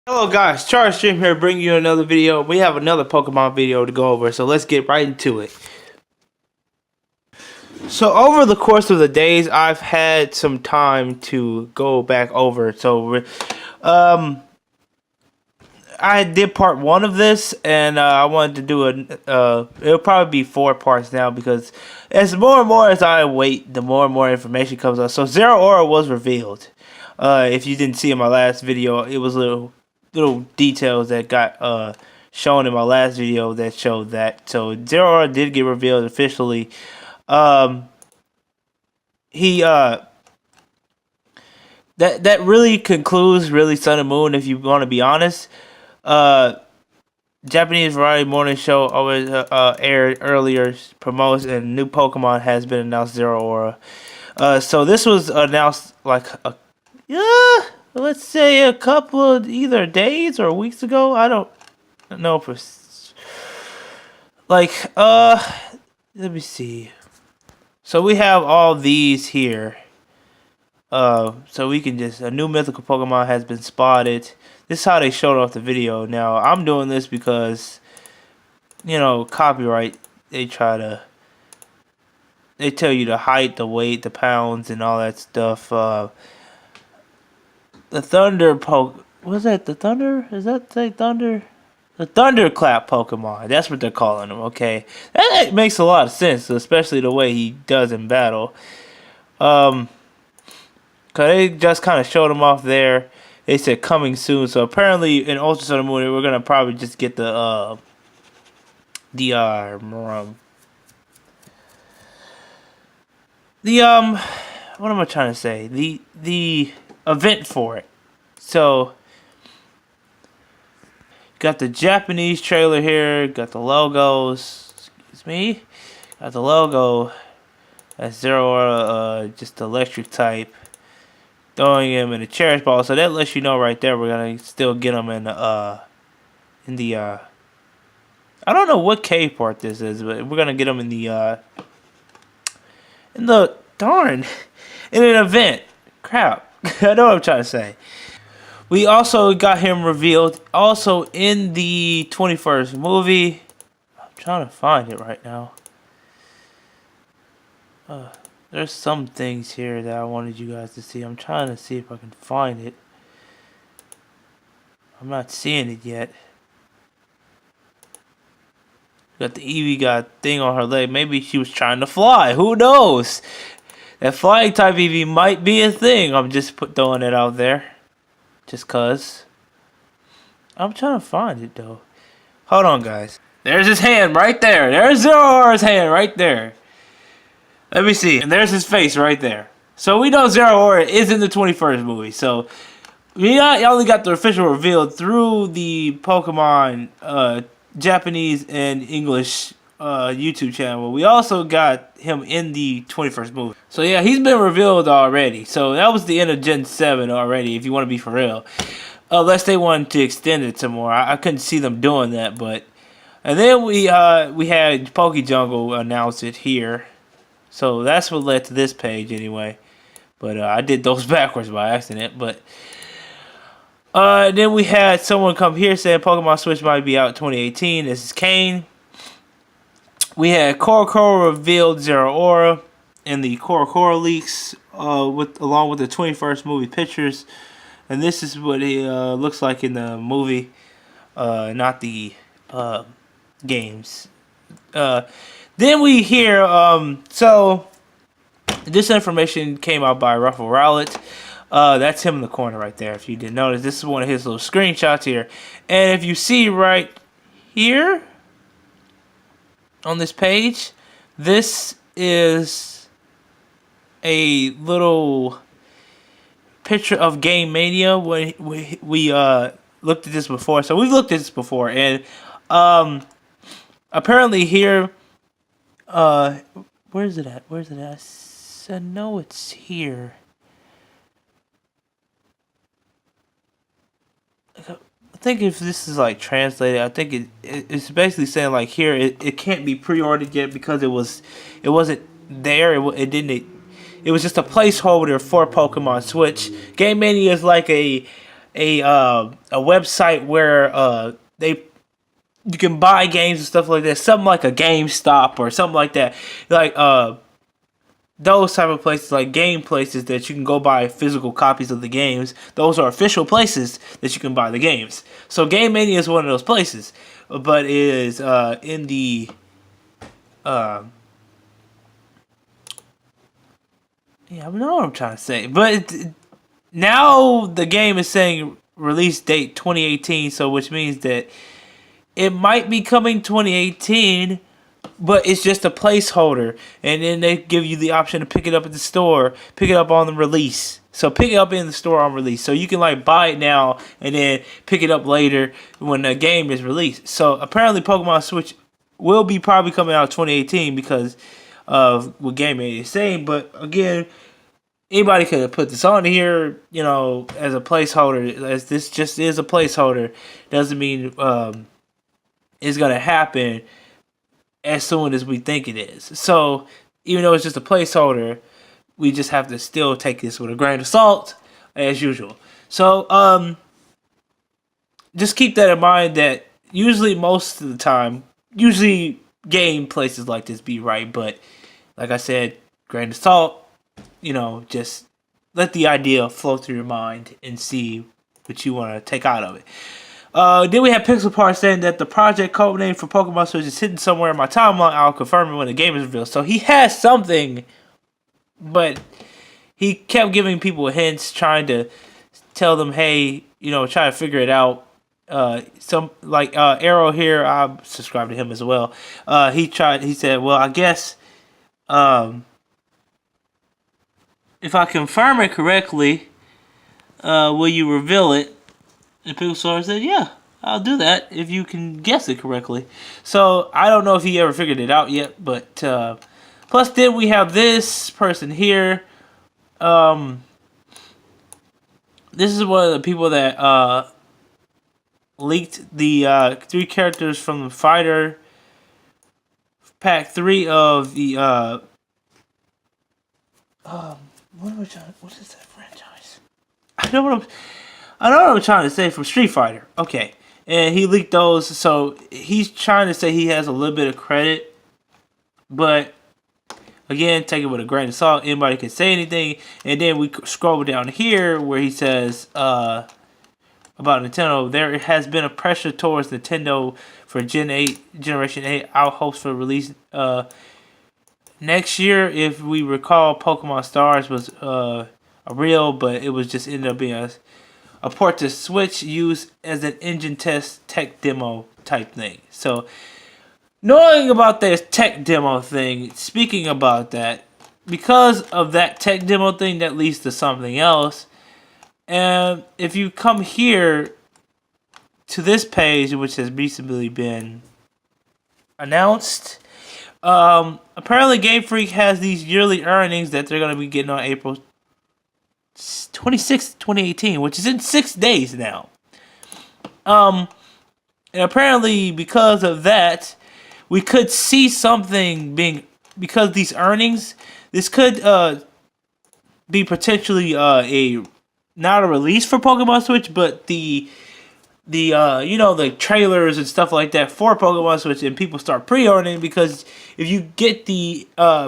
Hello guys, Charles Stream here bringing you another video. We have another Pokemon video to go over, so let's get right into it. So over the course of the days, I've had some time to go back over. I did part 1 of this, and I wanted to do it'll probably be 4 parts now, because as more and more as I wait, the more and more information comes out. So Zero Aura was revealed. If you didn't see in my last video, it was little details that got shown in my last video that showed that. So Zero Aura did get revealed officially. He that really concludes Sun and Moon, if you want to be honest. Japanese variety morning show always aired earlier, promotes, and new Pokemon has been announced. Zero Aura. So this was announced like let's say a couple of either days or weeks ago. I don't know for let me see. So we have all these here. So we can just, a new mythical Pokemon has been spotted. This is how they showed off the video. Now I'm doing this because, you know, copyright. They tell you the height, the weight, the pounds, and all that stuff. The Thunder was that the Thunder? Is that the Thunder? The Thunderclap Pokemon. That's what they're calling him, okay? That makes a lot of sense, especially the way he does in battle. Cause they just kind of showed him off there. They said coming soon. So apparently in Ultra Sun and Moon, we're gonna probably just get the what am I trying to say? The event for it. So got the Japanese trailer here, got the logos. Excuse me. Got the logo. That's Zero Aura, just electric type. Throwing him in a cherish ball, so that lets you know right there we're gonna still get him in the I don't know what cave part this is, but we're gonna get him in the darn in an event. Crap. I know what I'm trying to say. We also got him revealed also in the 21st movie. I'm trying to find it right now. There's some things here that I wanted you guys to see. I'm trying to see if I can find it. I'm not seeing it yet. Got the Eevee got thing on her leg. Maybe she was trying to fly. Who knows? That flying type Eevee might be a thing. I'm just throwing it out there. Just cause. I'm trying to find it though. Hold on, guys. There's his hand right there. There's Zero Aura's hand right there. Let me see. And there's his face right there. So we know Zero Aura is in the 21st movie. So we only got the official reveal through the Pokemon Japanese and English YouTube channel. We also got him in the 21st movie. So yeah, he's been revealed already. So that was the end of Gen 7 already, if you want to be for real. Unless they wanted to extend it some more. I couldn't see them doing that, but... And then we had Poke Jungle announce it here. So that's what led to this page anyway. But I did those backwards by accident. But then we had someone come here saying Pokemon Switch might be out 2018. This is Kane. We had Korokoro revealed Zero Aura in the Korokoro leaks along with the 21st movie pictures. And this is what he looks like in the movie, not the games. Then we hear, so this information came out by Ruffle Rowlett. That's him in the corner right there, if you didn't notice. This is one of his little screenshots here. And if you see right here on this page, this is a little picture of Game Mania when we looked at this before. So we've looked at this before, and apparently here, where's it at? I said no, it's here. I think if this is like translated, I think it's basically saying like here it can't be pre-ordered yet because it wasn't there. It was just a placeholder for Pokemon Switch. Game Mania is like a a website where they you can buy games and stuff like that. Something like a GameStop or something like that. Like those type of places, like game places that you can go buy physical copies of the games. Those are official places that you can buy the games. So Game Mania is one of those places, but it is in the yeah, I know what I'm trying to say. But now the game is saying release date 2018, so which means that it might be coming 2018, but it's just a placeholder. And then they give you the option to pick it up at the store, pick it up on the release. So pick it up in the store on release. So you can like buy it now and then pick it up later when the game is released. So apparently Pokemon Switch will be probably coming out 2018 because of what Game is saying. But again, anybody could have put this on here, you know, as a placeholder. As this just is a placeholder, doesn't mean it's gonna happen as soon as we think it is. So even though it's just a placeholder, we just have to still take this with a grain of salt as usual. So just keep that in mind that usually most of the time, usually game places like this be right, but like I said, grain of salt, you know, just let the idea flow through your mind and see what you want to take out of it. Then we have Pixelpart saying that the project code name for Pokemon Switch is hidden somewhere in my timeline. I'll confirm it when the game is revealed. So he has something, but he kept giving people hints, trying to tell them, hey, you know, try to figure it out. Some like Arrow here, I subscribe to him as well. He said, well, I guess if I confirm it correctly, will you reveal it? And Pixar said, yeah, I'll do that if you can guess it correctly. So I don't know if he ever figured it out yet, but plus then we have this person here. This is one of the people that leaked the 3 characters from the Fighter Pack 3 of the what is that franchise? I know what I'm trying to say, from Street Fighter. Okay. And he leaked those, so he's trying to say he has a little bit of credit. But again, take it with a grain of salt. Anybody can say anything. And then we scroll down here where he says about Nintendo, there has been a pressure towards Nintendo for Generation 8 out hopes for release next year. If we recall, Pokemon Stars was a real, but it was just ended up being a port to Switch used as an engine test tech demo type thing. So knowing about this tech demo thing, speaking about that, because of that tech demo thing, that leads to something else. And if you come here to this page, which has recently been announced, apparently Game Freak has these yearly earnings that they're going to be getting on April 26th, 2018, which is in 6 days now. And apparently because of that, we could see something being, because these earnings, this could be potentially not a release for Pokemon Switch, but the you know, the trailers and stuff like that for Pokemon Switch, and people start pre-ordering, because if you get the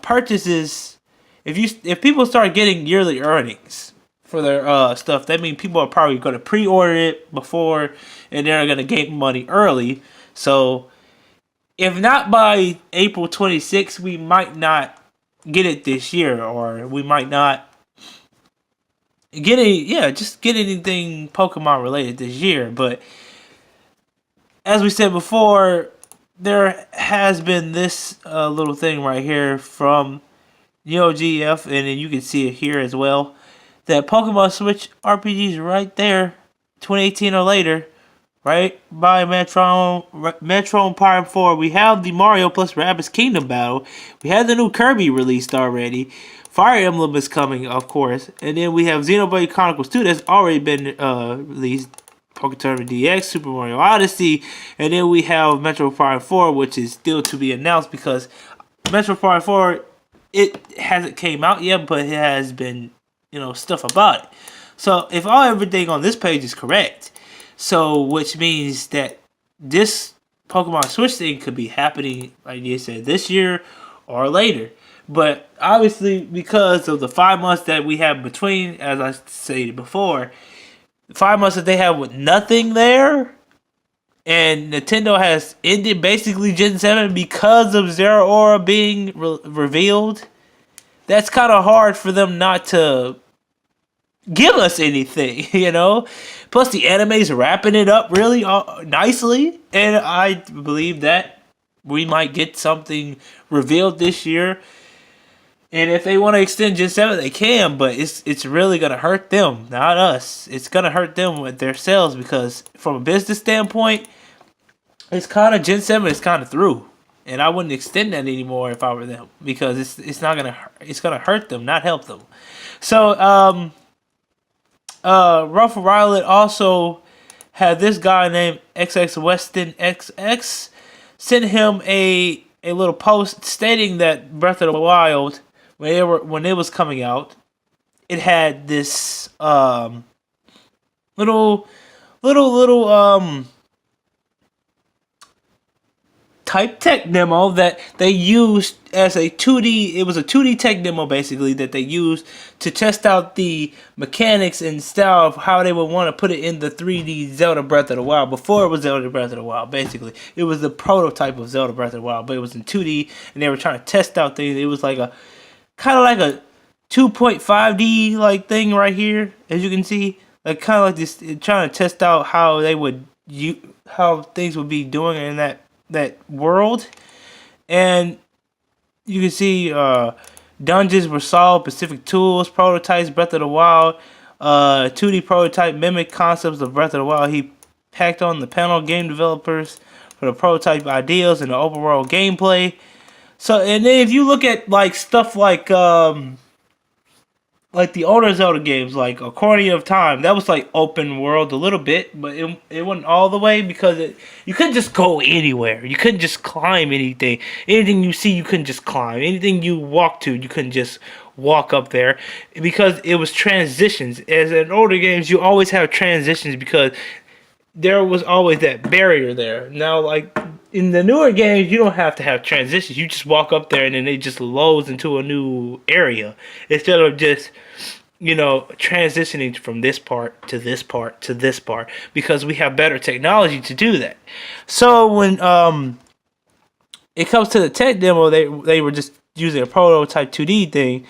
purchases, if people start getting yearly earnings for their stuff, that means people are probably going to pre-order it before, and they're going to get money early. So if not by April 26th, we might not get it this year, or we might not get anything Pokemon related this year. But as we said before, there has been this little thing right here from NeoGF, and then you can see it here as well, that Pokemon Switch RPGs right there, 2018 or later, right by Metro Prime 4. We have the Mario plus Rabbids Kingdom Battle. We have the new Kirby released already. Fire Emblem is coming, of course. And then we have Xenoblade Chronicles 2 that's already been released. Poké Tournament DX, Super Mario Odyssey. And then we have Metro Prime 4, which is still to be announced, because Metro Prime 4, it hasn't came out yet, but it has been, you know, stuff about it. So if everything on this page is correct, so which means that this Pokemon Switch thing could be happening, like you said, this year or later. But obviously, because of the 5 months that we have between, as I stated before, 5 months that they have with nothing there, and Nintendo has ended basically Gen 7 because of Zeraora being revealed, that's kind of hard for them not to give us anything, you know? Plus, the anime's wrapping it up really nicely, and I believe that we might get something revealed this year. And if they want to extend Gen 7, they can, but it's really going to hurt them, not us. It's going to hurt them with their sales because from a business standpoint, it's kind of Gen 7 is kind of through. And I wouldn't extend that anymore if I were them because it's not going to hurt them, not help them. So Ruffle Violet also had this guy named XX Weston XX sent him a little post stating that Breath of the Wild, when it was coming out, it had this little type tech demo that they used as a 2D. It was a 2D tech demo basically that they used to test out the mechanics and style of how they would want to put it in the 3D Zelda Breath of the Wild. Before it was Zelda Breath of the Wild, basically it was the prototype of Zelda Breath of the Wild, but it was in 2D and they were trying to test out things. It was like a kind of like a 2.5D like thing right here, as you can see, like kind of like this, trying to test out how they would how things would be doing in that world. And you can see dungeons were solved, specific tools, prototypes, Breath of the Wild, 2D prototype mimic concepts of Breath of the Wild. He packed on the panel game developers for the prototype ideas and the overall gameplay. So, and then if you look at like stuff like the older Zelda games, like Ocarina of Time, that was like open world a little bit, but it wasn't all the way because you couldn't just go anywhere. You couldn't just climb anything. Anything you see, you couldn't just climb. Anything you walk to, you couldn't just walk up there because it was transitions. As in older games, you always have transitions because there was always that barrier there. Now, like in the newer games, you don't have to have transitions. You just walk up there and then it just loads into a new area instead of just, you know, transitioning from this part to this part to this part because we have better technology to do that. So when it comes to the tech demo, they were just using a prototype 2D thing,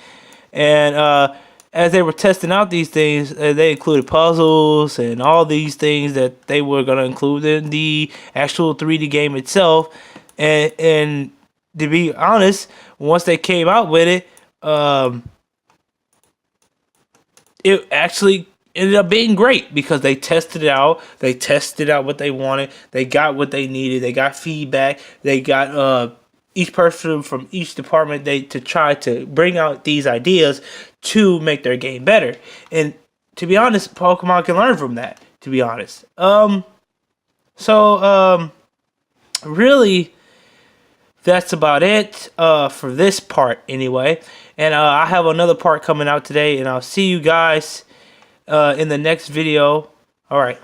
and as they were testing out these things, they included puzzles and all these things that they were going to include in the actual 3D game itself. And to be honest, once they came out with it, it actually ended up being great because they tested it out. They tested out what they wanted. They got what they needed. They got feedback. They got each person from each department to try to bring out these ideas to make their game better. And to be honest, Pokemon can learn from that, to be honest. Really, that's about it for this part anyway. And I have another part coming out today, and I'll see you guys in the next video. All right.